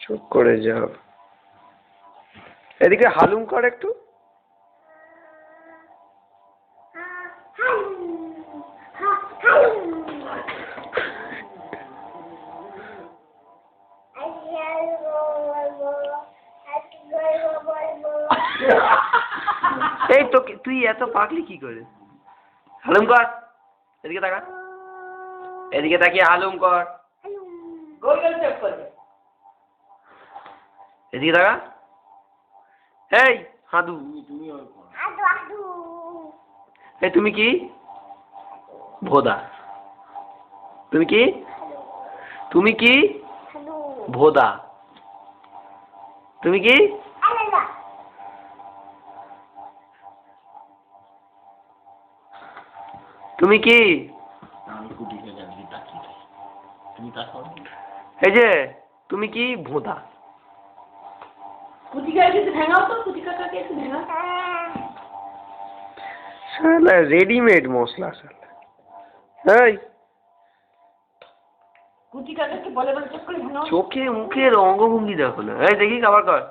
চুপ করে যাও। এদিকে হালুম কর একটু। এই তো তুই এত পাগলি কি করে? হালুম কর, এদিকে তাকা, এদিকে তাকিয়ে হালুম কর, এদিকে তাকা। এই হাদু, এই তুমি কি? ভোদা। তুমি কি? তুমি কি? ভোদা। তুমি কি? তুমি কি? এই যে তুমি কি? ভোদা। শালা রেডিমেড মশলা শালা। এই চোখে মুখের অঙ্গভঙ্গি দেখো না। এই দেখি খাবার কর।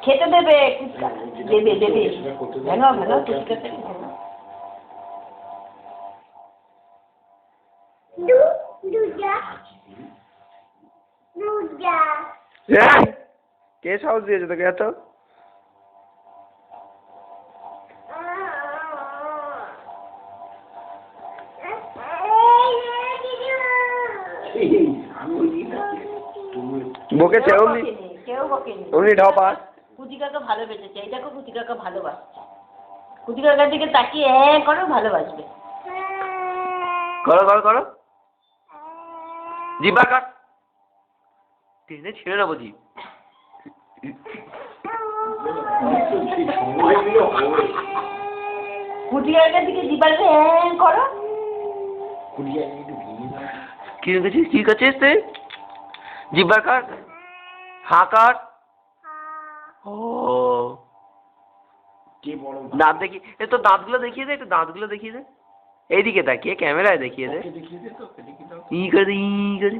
খেতে দেবে, দেবে দেবে। কে সাহস দিয়েছে তোকে এত? বকেছে উনি ঢপা। কুচি কাকা ভালোবেসেছে, এই দেখো কুচি কাকা ভালোবাসছে। কুচি কাকার দিকে তাকিয়ে হ্যাঁ করো, ভালোবাসবে। করো করো করো, জিব্বা কাট, টেনে ছেড়ে নেবো জিভ। কুচি কাকার দিকে জিব্বাকে হ্যাঁ করো। কি রেখেছিস? কি করছিস তুই? জিব্বা কাট, হা কাট। ও দাঁত দেখি, এ তো দাঁতগুলো দেখিয়ে দে, একটু দাঁতগুলো দেখিয়ে দে। এইদিকে তাকিয়ে ক্যামেরায় দেখিয়ে দে। ই করে ই করে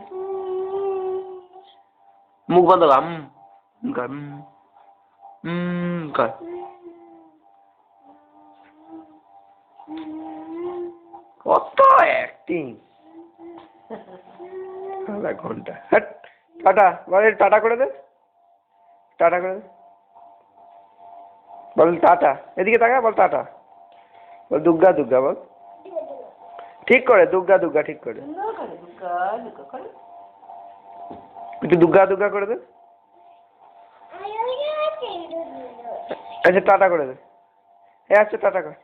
মুখ বন্ধ কর। কর। কত অ্যাক্টিং, আধা ঘন্টা। হ্যাট, টাটা বল, টাটা করে দে, টাটা করে দে, বল টাটা। এদিকে তাকা, বল টাটা, বল দুর্গা দুর্গা, বল ঠিক করে, দুর্গা দুর্গা ঠিক করে, একটু দুর্গা দুর্গা করে দে। আচ্ছা টাটা করে দে। আচ্ছা টাটা কর।